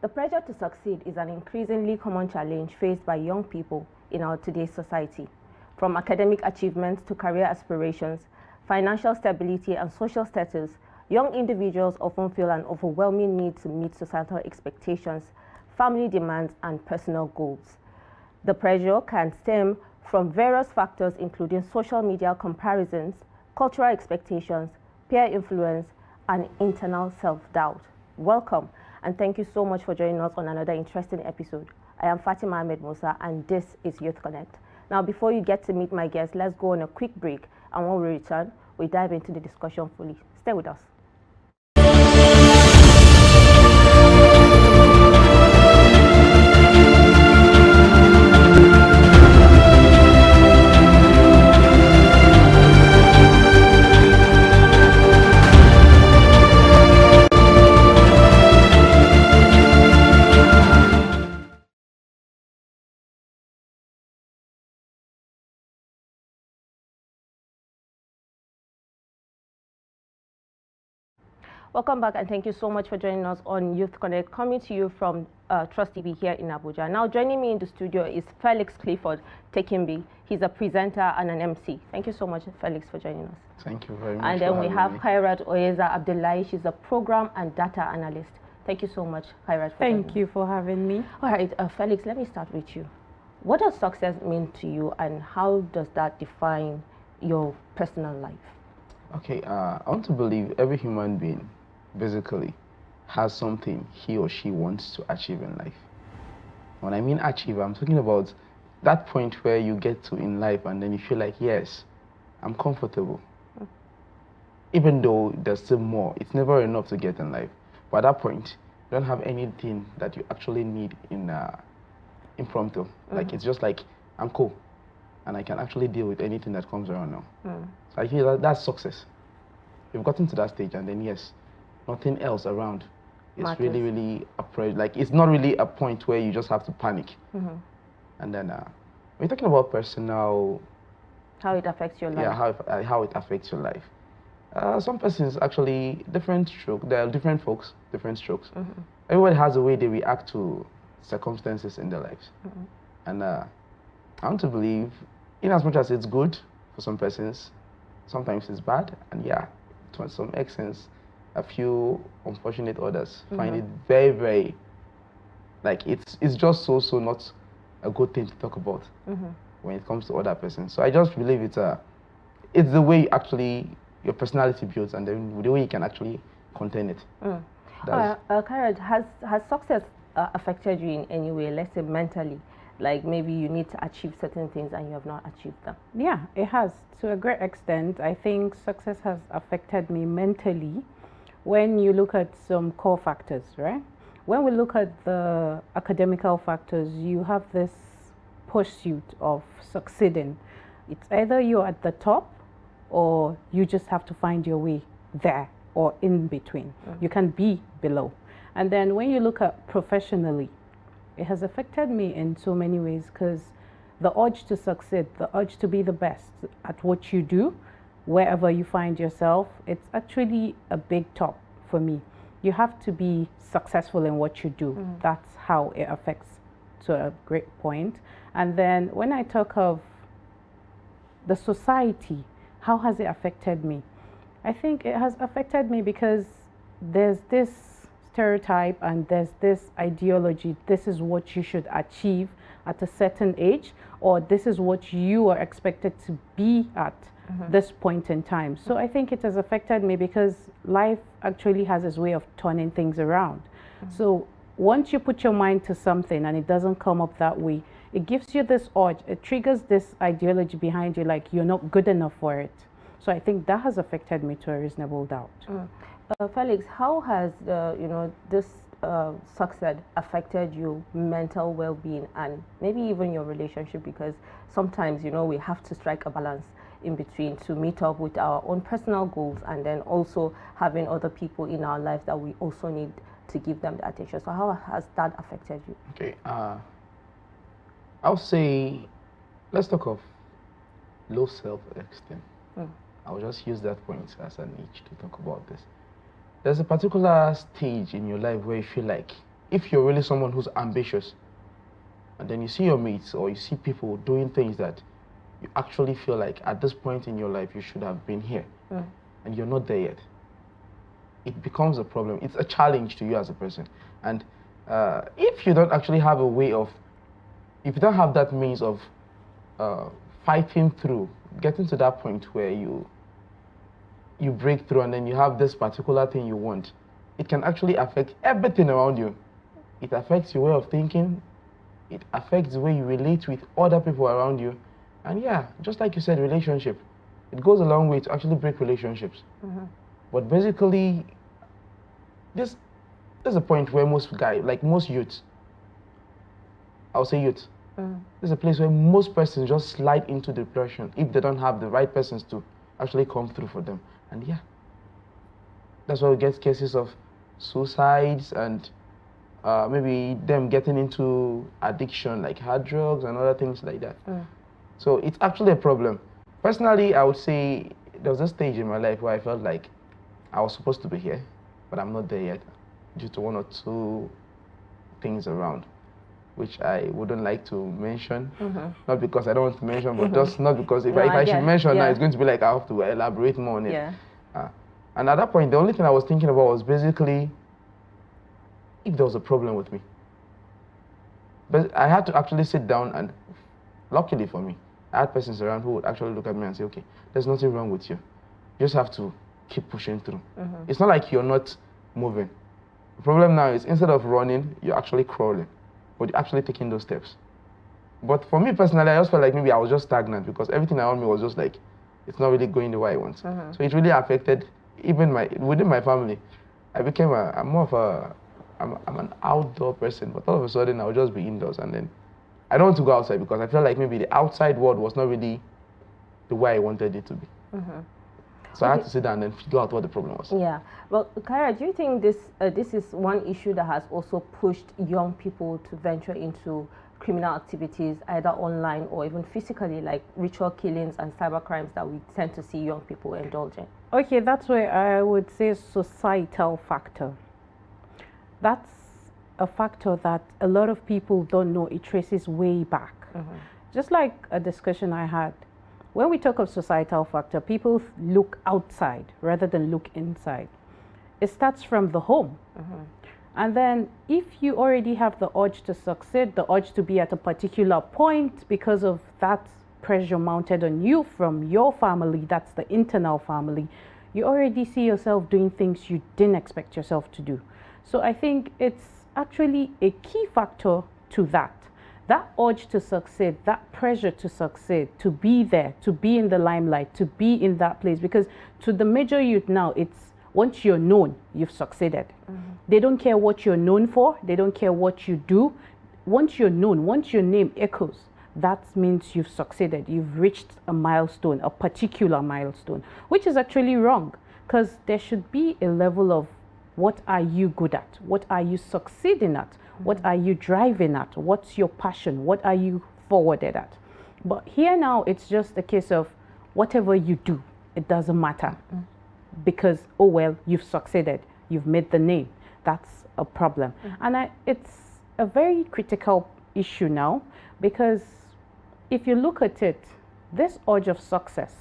The pressure to succeed is an increasingly common challenge faced by young people in our today's society. From academic achievements to career aspirations, financial stability and social status, young individuals often feel an overwhelming need to meet societal expectations, family demands, and personal goals. The pressure can stem from various factors including social media comparisons, cultural expectations, peer influence, and internal self-doubt. Welcome, and thank you so much for joining us on another interesting episode. I am Fatima Ahmed, and this is Youth Connect. Now, before you get to meet my guests, let's go on a quick break, and when we return, we dive into the discussion fully. Stay with us. Welcome back, and thank you so much for joining us on Youth Connect, coming to you from Trust TV here in Abuja. Now, joining me in the studio is Felix Clifford Terkimbi. He's a presenter and an MC. Thank you so much, Felix, for joining us. Thank you very much. And then we have Khairat Oyiza Abdullahi. She's a program and data analyst. Thank you so much, Khairat, for joining us. Thank you for having me. All right, Felix, let me start with you. What does success mean to you, and how does that define your personal life? Okay, I want to believe every human being basically has something he or she wants to achieve in life. When I mean achieve, I'm talking about that point where you get to in life and then you feel like, yes, I'm comfortable. Even though there's still more, it's never enough to get in life. But at that point, you don't have anything that you actually need in impromptu. Like, it's just like, I'm cool, and I can actually deal with anything that comes around now. So I feel that's success. You've gotten to that stage, and then yes, nothing else around. It's really like, it's not really a point where you just have to panic. And then we're talking about personal, how it affects your life. Yeah, how it affects your life. Some persons actually different strokes. There are different folks, different strokes. Everybody has a way they react to circumstances in their lives. And I want to believe, in as much as it's good for some persons, sometimes it's bad. And yeah, to some extent, a few unfortunate others find it very, very, like, it's just so not a good thing to talk about when it comes to other persons. So I just believe it's the way actually your personality builds, and then the way you can actually contain it. Khairat, has success affected you in any way, let's say mentally? Like, maybe you need to achieve certain things and you have not achieved them. Yeah, it has. To a great extent, I think success has affected me mentally when you look at some core factors, right? When we look at the academical factors, you have this pursuit of succeeding. It's either you're at the top or you just have to find your way there or in between. You can be below. And then when you look at professionally, it has affected me in so many ways, because the urge to succeed, the urge to be the best at what you do, wherever you find yourself, it's actually a big top for me. You have to be successful in what you do. That's how it affects to a great point. And then when I talk of the society, how has it affected me? I think it has affected me because there's this stereotype and there's this ideology. This is what you should achieve at a certain age, or this is what you are expected to be at this point in time. So I think it has affected me because life actually has its way of turning things around. So once you put your mind to something and it doesn't come up that way, it gives you this urge, it triggers this ideology behind you, like you're not good enough for it. So I think that has affected me to a reasonable doubt. Felix, how has this success affected your mental well-being and maybe even your relationship? Because sometimes we have to strike a balance in between to meet up with our own personal goals and then also having other people in our lives that we also need to give them the attention. So how has that affected you? Okay, I'll say, let's talk of low self-esteem. I'll just use that point as a niche to talk about this. There's a particular stage in your life where you feel like if you're really someone who's ambitious, and then you see your mates or you see people doing things that you actually feel like at this point in your life you should have been here, and you're not there yet, it becomes a problem. It's a challenge to you as a person. And if you don't actually have a way of, if you don't have that means of fighting through, getting to that point where you break through and then you have this particular thing you want, it can actually affect everything around you. It affects your way of thinking. It affects the way you relate with other people around you. And yeah, just like you said, relationship. It goes a long way to actually break relationships. But basically, there's a point where most guys, like most youths, I'll say youth, there's a place where most persons just slide into depression if they don't have the right persons to actually come through for them. And yeah, that's why we get cases of suicides and maybe them getting into addiction like hard drugs and other things like that. So it's actually a problem. Personally, I would say there was a stage in my life where I felt like I was supposed to be here, but I'm not there yet due to one or two things around, which I wouldn't like to mention. Not because I don't want to mention, but just not because if I should mention now, it's going to be like I have to elaborate more on it. And at that point, the only thing I was thinking about was basically if there was a problem with me. But I had to actually sit down, and luckily for me, I had persons around who would actually look at me and say, okay, there's nothing wrong with you. You just have to keep pushing through. It's not like you're not moving. The problem now is instead of running, you're actually crawling, but you're actually taking those steps. But for me personally, I just felt like maybe I was just stagnant because everything around me was just like, it's not really going the way I want. So it really affected even within my family. I became I'm an outdoor person, but all of a sudden I would just be indoors, and then I don't want to go outside because I felt like maybe the outside world was not really the way I wanted it to be. So I had to sit down and figure out what the problem was. Yeah. Well, Khairat, do you think this is one issue that has also pushed young people to venture into criminal activities, either online or even physically, like ritual killings and cyber crimes that we tend to see young people indulge in? Okay, that's where I would say societal factor. That's a factor that a lot of people don't know. It traces way back. Just like a discussion I had. When we talk of societal factor, people look outside rather than look inside. It starts from the home. And then if you already have the urge to succeed, the urge to be at a particular point because of that pressure mounted on you from your family, that's the internal family, you already see yourself doing things you didn't expect yourself to do. So I think it's actually a key factor to that. That urge to succeed, that pressure to succeed, to be there, to be in the limelight, to be in that place. Because to the major youth now, it's once you're known, you've succeeded. They don't care what you're known for. They don't care what you do. Once you're known, once your name echoes, that means you've succeeded. You've reached a milestone, a particular milestone, which is actually wrong. Because there should be a level of what are you good at? What are you succeeding at? What are you driving at? What's your passion? What are you forwarded at? But here now, it's just a case of whatever you do, it doesn't matter. Because, oh well, you've succeeded. You've made the name. That's a problem. And it's a very critical issue now, because if you look at it, this urge of success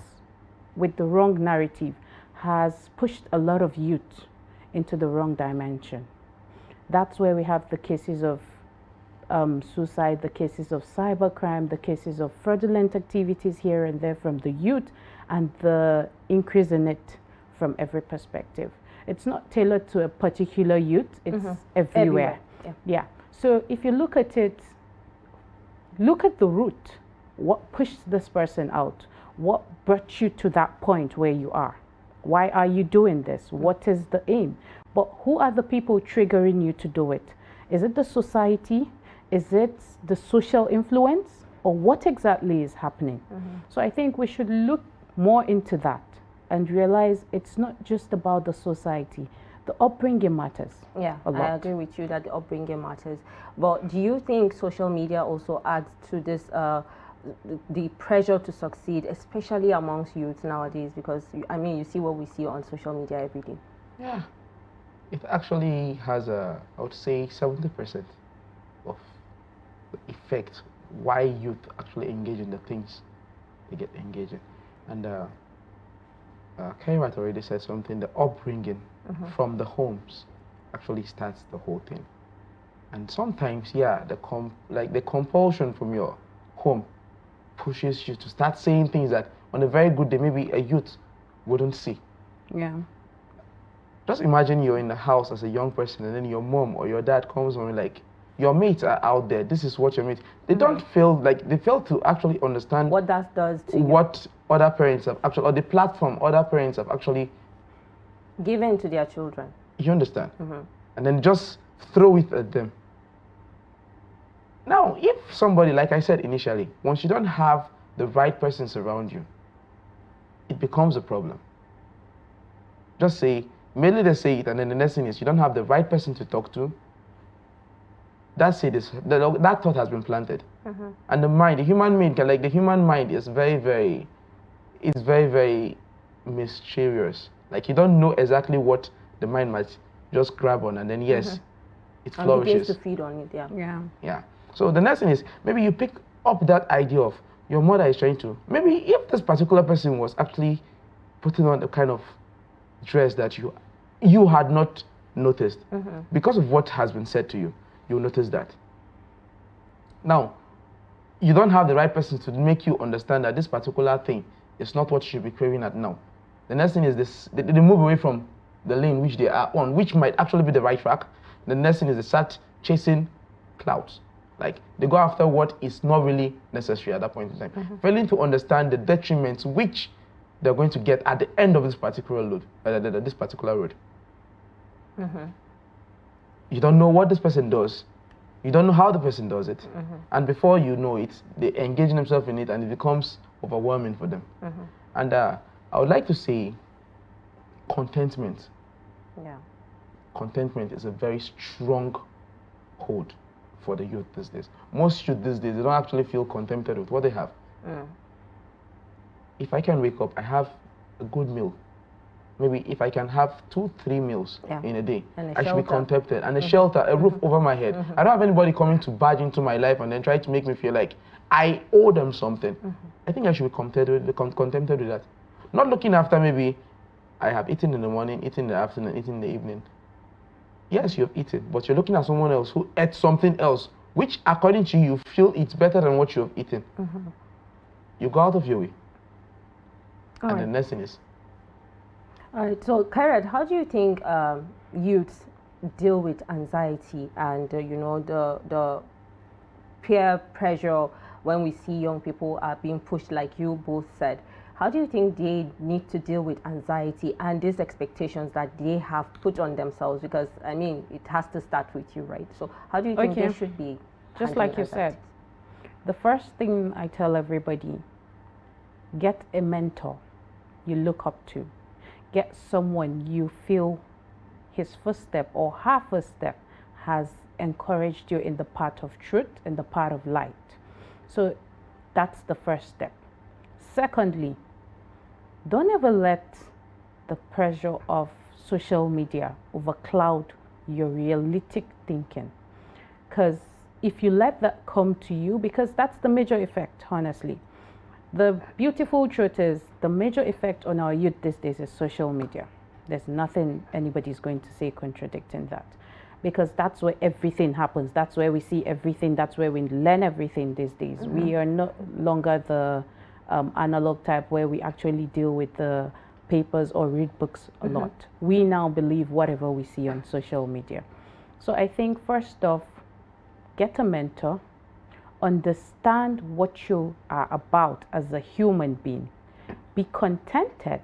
with the wrong narrative has pushed a lot of youth into the wrong dimension. That's where we have the cases of suicide, the cases of cybercrime, the cases of fraudulent activities here and there from the youth, and the increase in it from every perspective. It's not tailored to a particular youth, it's everywhere. Yeah. So if you look at it, look at the root. What pushed this person out? What brought you to that point where you are? Why are you doing this? What is the aim? But who are the people triggering you to do it? Is it the society? Is it the social influence? Or what exactly is happening? So I think we should look more into that and realize it's not just about the society. The upbringing matters. Yeah, I agree with you that the upbringing matters. But do you think social media also adds to this the pressure to succeed, especially amongst youth nowadays? Because I mean, you see what we see on social media every day. Yeah, It actually has I would say 70% of the effect why youth actually engage in the things they get engaged in. And Khairat already said something, the upbringing from the homes actually starts the whole thing. And sometimes, yeah, the compulsion from your home pushes you to start saying things that on a very good day, maybe a youth wouldn't see. Yeah. Just imagine you're in the house as a young person and then your mom or your dad comes home and like, your mates are out there, this is what your mates, they don't feel like, they fail to actually understand what that does to what other parents have actually, or the platform other parents have actually given to their children. You understand? And then just throw it at them. Now, if somebody, like I said initially, once you don't have the right persons around you, it becomes a problem. Just say, mainly they say it, and then the next thing is you don't have the right person to talk to. That's it. That thought has been planted. And the mind, the human mind is very, very mysterious. Like you don't know exactly what the mind might just grab on, and then yes, it flourishes. And begins to feed on it, Yeah. So the next thing is, maybe you pick up that idea of your mother is trying to, maybe if this particular person was actually putting on the kind of dress that you had not noticed, because of what has been said to you, you'll notice that. Now, you don't have the right person to make you understand that this particular thing is not what you should be craving at now. The next thing is this, they move away from the lane which they are on, which might actually be the right track. The next thing is they start chasing clouds. Like, they go after what is not really necessary at that point in time. Failing to understand the detriments which they're going to get at the end of this particular road. You don't know what this person does. You don't know how the person does it. And before you know it, they engage themselves in it and it becomes overwhelming for them. And I would like to say contentment. Yeah. Contentment is a very strong hold for the youth these days. Most youth these days, they don't actually feel contented with what they have. If I can wake up, I have a good meal. Maybe if I can have 2-3 meals in a day, I should be contented. And a shelter, a roof over my head. I don't have anybody coming to barge into my life and then try to make me feel like I owe them something. I think I should be contented with that. Not looking after maybe I have eaten in the morning, eaten in the afternoon, eaten in the evening. Yes, you have eaten, but you're looking at someone else who ate something else, which according to you feel it's better than what you have eaten. You go out of your way. And the next thing is. All right, so Khairat, how do you think youths deal with anxiety and the peer pressure when we see young people are being pushed, like you both said? How do you think they need to deal with anxiety and these expectations that they have put on themselves? Because, I mean, it has to start with you, right? So how do you think they should be? Just like you said, the first thing I tell everybody, get a mentor you look up to. Get someone you feel his first step or her first step has encouraged you in the path of truth, in the path of light. So that's the first step. Secondly, don't ever let the pressure of social media overcloud your realistic thinking. Because if you let that come to you, because that's the major effect, honestly. The beautiful truth is the major effect on our youth these days is social media. There's nothing anybody's going to say contradicting that. Because that's where everything happens. That's where we see everything. That's where we learn everything these days. We are no longer the analog type where we actually deal with the papers or read books a lot. We now believe whatever we see on social media. So I think first off, get a mentor, understand what you are about as a human being, be contented.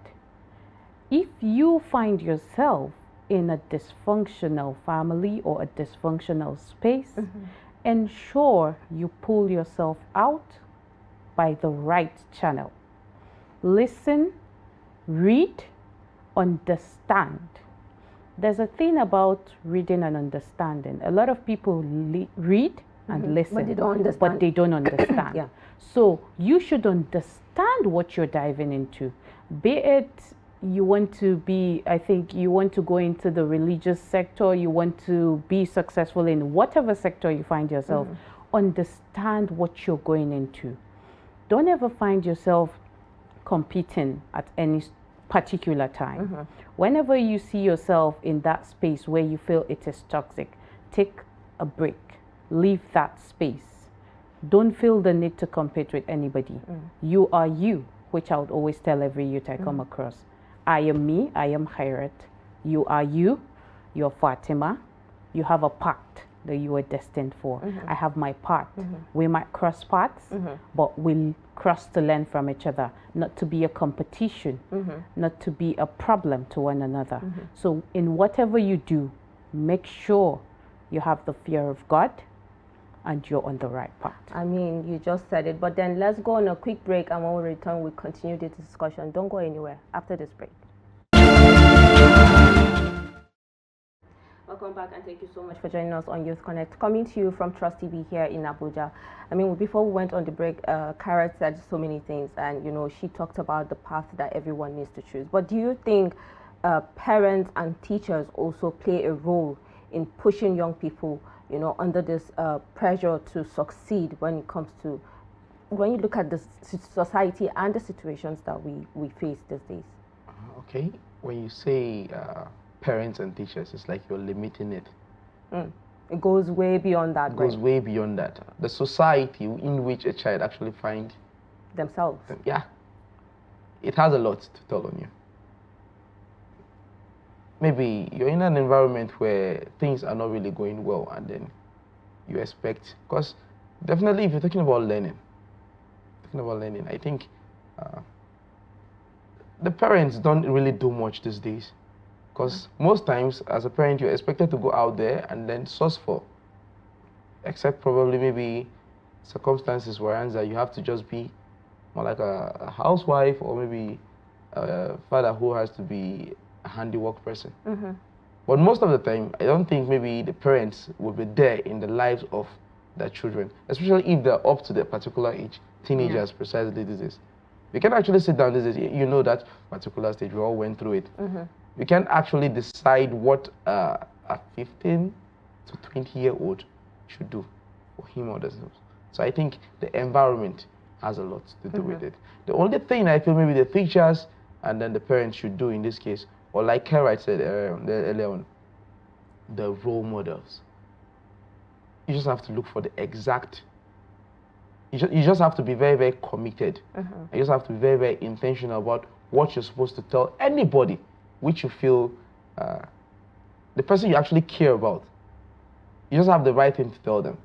If you find yourself in a dysfunctional family or a dysfunctional space, ensure you pull yourself out by the right channel. Listen, read, understand. There's a thing about reading and understanding. A lot of people read and listen, but they don't understand. So you should understand what you're diving into. Be it you want to be, I think you want to go into the religious sector, you want to be successful in whatever sector you find yourself, understand what you're going into. Don't ever find yourself competing at any particular time. Whenever you see yourself in that space where you feel it is toxic, take a break, leave that space. Don't feel the need to compete with anybody. You are you, which I would always tell every youth I come across. I am me, I am Khairat. You are you, you're Fatima. You have a path that you were destined for. I have my path. We might cross paths, but we'll cross to learn from each other, not to be a competition, not to be a problem to one another. So in whatever you do, make sure you have the fear of God and you're on the right path. I mean, you just said it, but then let's go on a quick break, and when we return, we'll continue this discussion. Don't go anywhere after this break. Welcome back, and thank you so much for joining us on Youth Connect, coming to you from Trust TV here in Abuja. I mean, before we went on the break, Khairat said so many things, and you know, she talked about the path that everyone needs to choose. But do you think parents and teachers also play a role in pushing young people, you know, under this pressure to succeed when it comes to, when you look at the society and the situations that we face these days? Okay, when you say parents and teachers, it's like you're limiting it. It goes way beyond that. It goes way beyond that. The society in which a child actually finds themselves. Yeah, it has a lot to tell on you. Maybe you're in an environment where things are not really going well, and then you expect, because definitely if you're talking about learning, I think the parents don't really do much these days, because most times as a parent you're expected to go out there and then source for, except probably maybe circumstances where you have to just be more like a housewife, or maybe a father who has to be a handiwork person. But most of the time, I don't think maybe the parents will be there in the lives of their children, especially if they're up to their particular age, teenagers precisely these days. We can actually sit down these days, you know, that particular stage, we all went through it. We can actually decide what a 15 to 20-year-old should do for him or themselves. So I think the environment has a lot to do with it. The only thing I feel maybe the teachers and then the parents should do in this case, or like Khairat said earlier on, the role models. You just have to look for the exact, you just have to be very, very committed. You just have to be very, very intentional about what you're supposed to tell anybody which you feel, the person you actually care about. You just have the right thing to tell them.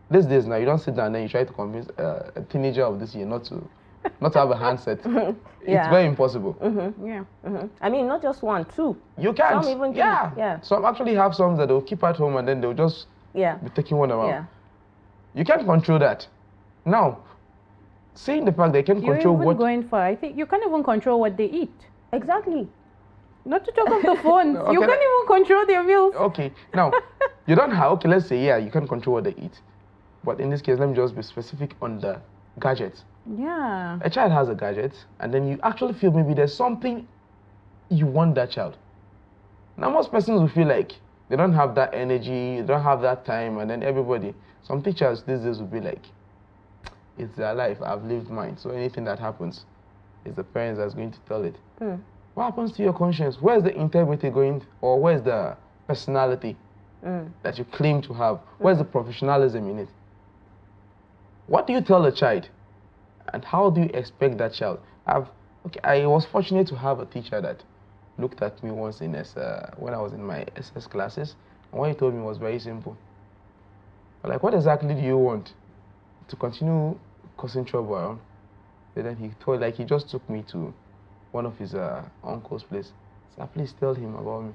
These days now, you don't sit down and then you try to convince a teenager of this year not to have a handset. It's very impossible. I mean, not just one, two. You can't. Some even Some actually have some that they'll keep at home and then they'll just be taking one around. You can't control that. Now, seeing the fact they can control what... You're even going far. I think you can't even control what they eat. Exactly. Not to talk of the phones. You can't even control their meals. Okay. Now, you don't have... Okay, let's say, you can control what they eat. But in this case, let me just be specific on the gadgets. Yeah. A child has a gadget, and then you actually feel maybe there's something you want that child. Now, most persons will feel like they don't have that energy, they don't have that time, and then everybody, some teachers these days will be like, it's their life, I've lived mine, so anything that happens, it's the parents that's going to tell it. What happens to your conscience? Where's the integrity going, or where's the personality that you claim to have? Where's the professionalism in it? What do you tell a child? And how do you expect that child? I was fortunate to have a teacher that looked at me once in when I was in my SS classes, and what he told me was very simple. Like, what exactly do you want? To continue causing trouble around? And then he just took me to one of his uncle's place. So please tell him about me.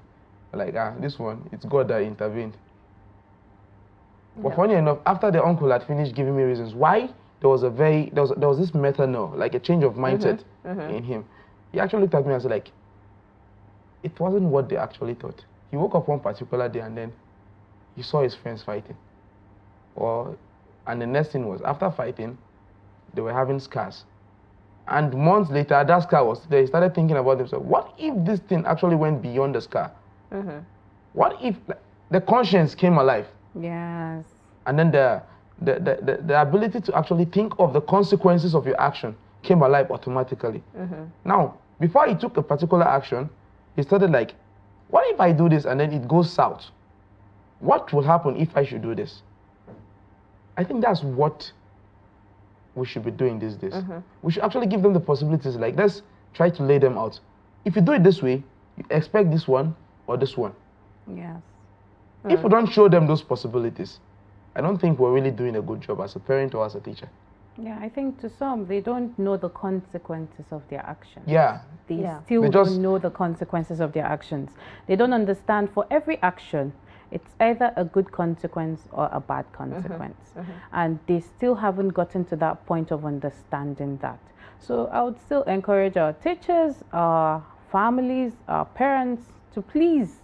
Like, this one, it's God that intervened. But funny enough, after the uncle had finished giving me reasons why, there was this metanoia, like a change of mindset in him. He actually looked at me and said, like, it wasn't what they actually thought. He woke up one particular day and then he saw his friends fighting. And the next thing was, after fighting, they were having scars And months later, that scar was there. He started thinking about himself. What if this thing actually went beyond the scar? What if the conscience came alive? Yes. And then the ability to actually think of the consequences of your action came alive automatically. Now, before he took a particular action, he started like, what if I do this and then it goes south? What will happen if I should do this? I think that's what we should be doing these days. We should actually give them the possibilities. Like, let's try to lay them out. If you do it this way, you expect this one or this one. Yes. If we don't show them those possibilities, I don't think we're really doing a good job as a parent or as a teacher. Yeah, I think to some, they don't know the consequences of their actions. Yeah. They still don't know the consequences of their actions. They don't understand for every action, it's either a good consequence or a bad consequence. And they still haven't gotten to that point of understanding that. So I would still encourage our teachers, our families, our parents to please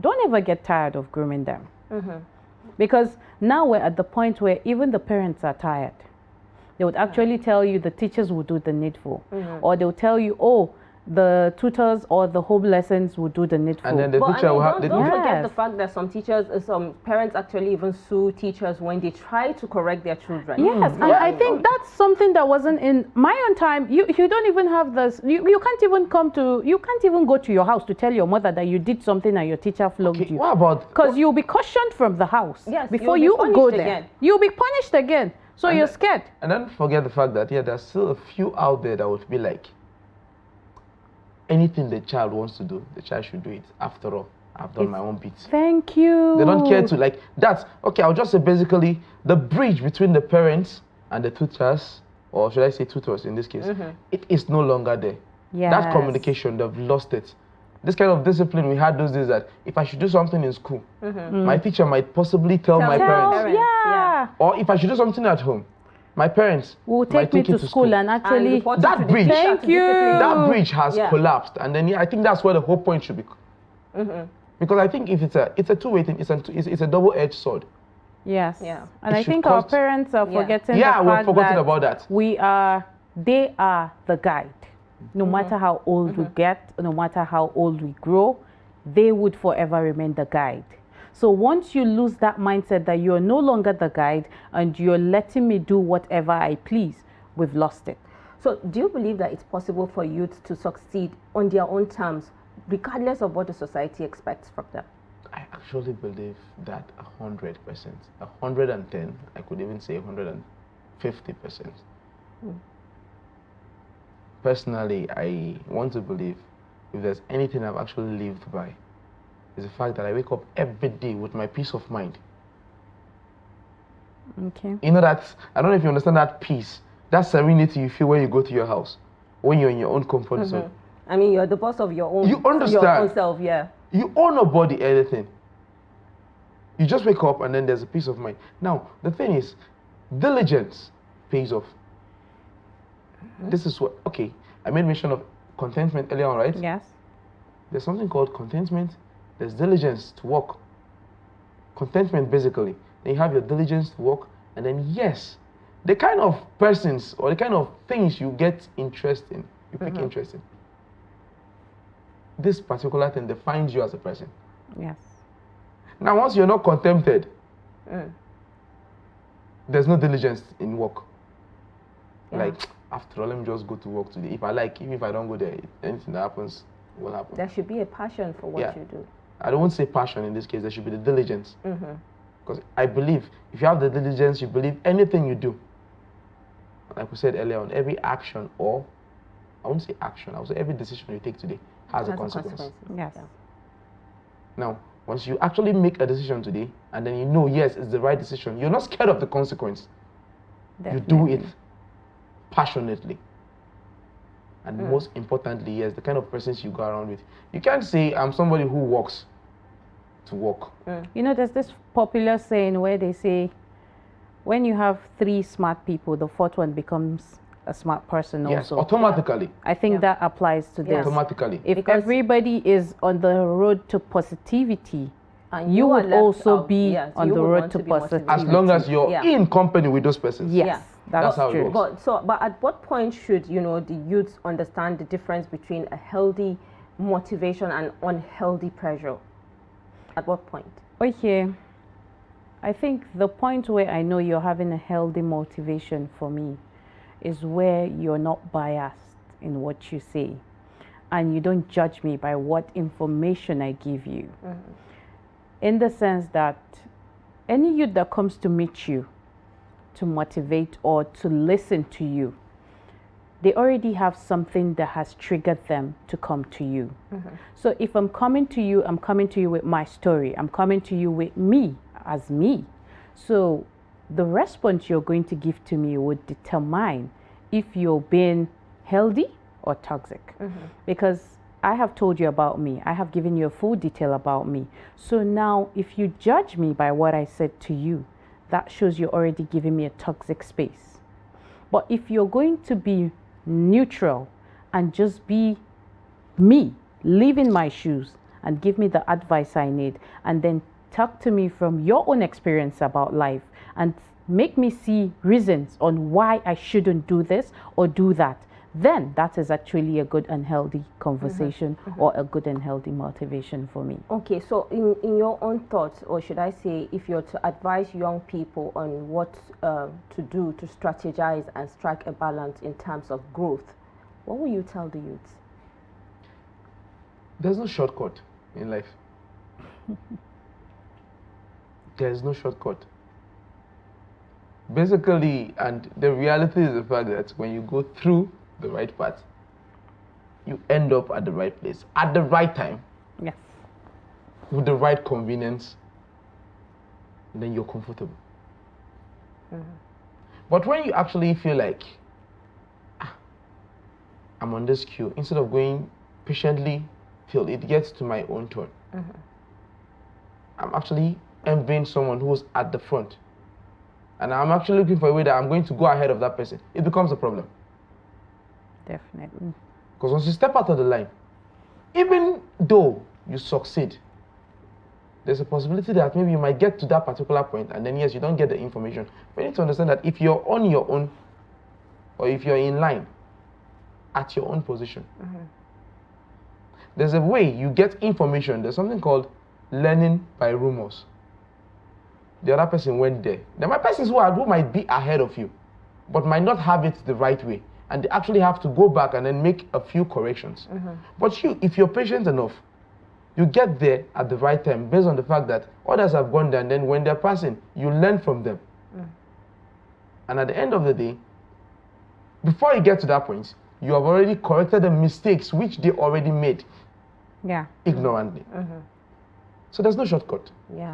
don't ever get tired of grooming them. Because now we're at the point where even the parents are tired. They would actually tell you the teachers will do the needful. Or they'll tell you, oh, the tutors or the home lessons will do the needful. And then the teacher will have... Don't forget the fact that some teachers, some parents actually even sue teachers when they try to correct their children. Yes, and I think that's something that wasn't in my own time. You don't even have this, you can't even go to your house to tell your mother that you did something and your teacher flogged you. What about... Because you'll be cautioned from the house. Yes, before you go there. Again. You'll be punished again. So you're scared. And don't forget the fact that, there's still a few out there that would be like, anything the child wants to do, the child should do it. After all, I've done my own bits. Thank you. They don't care to, like, that's, okay, I'll just say basically, the bridge between the parents and the tutors, or should I say tutors in this case, it is no longer there. Yes. That communication, they've lost it. This kind of discipline we had those days that if I should do something in school, my teacher might possibly tell my parents. Yeah. Or if I should do something at home, my parents will take me to school and actually... that bridge, thank you. That bridge has collapsed. And then I think that's where the whole point should be. Because I think if it's a two-way thing, it's a double-edged sword. Yes. Yeah. And I think our parents are forgetting the fact we're forgetting about that. They are the guide. No matter how old we get, no matter how old we grow, they would forever remain the guide. So once you lose that mindset that you're no longer the guide and you're letting me do whatever I please, we've lost it. So do you believe that it's possible for youth to succeed on their own terms, regardless of what the society expects from them? I actually believe that 100%, 110, I could even say 150%. Personally, I want to believe if there's anything I've actually lived by, is the fact that I wake up every day with my peace of mind. Okay. You know that, I don't know if you understand that peace, that serenity you feel when you go to your house, when you're in your own comfort zone. I mean, you're the boss of your own. You understand. Your own self, yeah. You owe nobody anything. You just wake up and then there's a peace of mind. Now, the thing is, diligence pays off. This is what, okay, I made mention of contentment earlier on, right? Yes. There's something called contentment. There's diligence to work. Contentment, basically. Then you have your diligence to work. And then, yes, the kind of persons or the kind of things you get interest in, you pick interest in. This particular thing defines you as a person. Yes. Now, once you're not contented, there's no diligence in work. Like, after all, let me just go to work today. If I like, even if I don't go there, anything that happens will happen. There should be a passion for what you do. I don't want to say passion in this case. There should be the diligence. Because I believe, if you have the diligence, you believe anything you do. Like we said earlier on, every action or, I won't say action, I would say every decision you take today has a consequence. Yes. Now, once you actually make a decision today, and then you know, yes, it's the right decision, you're not scared of the consequence. Definitely. You do it passionately. And most importantly, yes, the kind of persons you go around with. You can't say, I'm somebody who walks to walk. You know, there's this popular saying where they say, when you have 3 smart people, the 4th one becomes a smart person also. Yes, automatically. I think that applies to this. Automatically. If everybody is on the road to positivity, And you would also out. be Yes, on you the would road want to be motivated. As long as you're in company with those persons. Yes, Yeah. that's how it true. works. But at what point should, you know, the youths understand the difference between a healthy motivation and unhealthy pressure? At what point? Okay, I think the point where I know you're having a healthy motivation for me is where you're not biased in what you say, and you don't judge me by what information I give you. In the sense that any youth that comes to meet you to motivate or to listen to you, they already have something that has triggered them to come to you. So if I'm coming to you with my story. I'm coming to you with me as me. So the response you're going to give to me would determine if you're being healthy or toxic. Because I have told you about me. I have given you a full detail about me. So now if you judge me by what I said to you, that shows you're already giving me a toxic space. But if you're going to be neutral and just be me, live in my shoes and give me the advice I need, and then talk to me from your own experience about life and make me see reasons on why I shouldn't do this or do that, then that is actually a good and healthy conversation or a good and healthy motivation for me. Okay, so in your own thoughts, or should I say, if you're to advise young people on what to do to strategize and strike a balance in terms of growth, what will you tell the youths? There's no shortcut in life. There's no shortcut. Basically, and the reality is the fact that when you go through the right path, you end up at the right place, at the right time, Yes. with the right convenience, then you're comfortable. But when you actually feel like, I'm on this queue, instead of going patiently till it gets to my own turn, I'm actually envying someone who's at the front. And I'm actually looking for a way that I'm going to go ahead of that person. It becomes a problem. Definitely. Because once you step out of the line, even though you succeed, there's a possibility that maybe you might get to that particular point and then yes, you don't get the information. But you need to understand that if you're on your own, or if you're in line at your own position, there's a way you get information. There's something called learning by rumors. The other person went there. There might be persons who might be ahead of you, but might not have it the right way. And they actually have to go back and then make a few corrections. But you, if you're patient enough, you get there at the right time based on the fact that others have gone there, and then when they're passing, you learn from them. And at the end of the day, before you get to that point, you have already corrected the mistakes which they already made ignorantly. So there's no shortcut.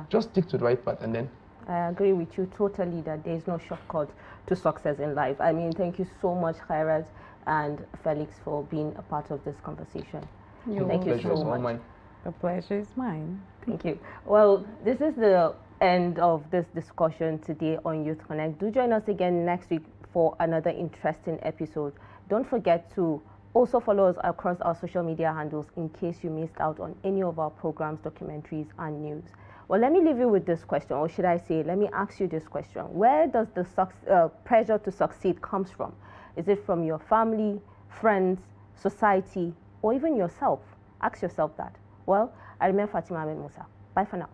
Just stick to the right path and then... I agree with you totally that there is no shortcut to success in life. I mean, thank you so much, Khairat and Felix, for being a part of this conversation. Thank you so much. The pleasure is mine. Thank you. Well, this is the end of this discussion today on Youth Connect. Do join us again next week for another interesting episode. Don't forget to also follow us across our social media handles in case you missed out on any of our programs, documentaries, and news. Well, let me leave you with this question, or should I say, let me ask you this question. Where does the pressure to succeed comes from? Is it from your family, friends, society, or even yourself? Ask yourself that. Well, I remain Fatima Ahmed. Bye for now.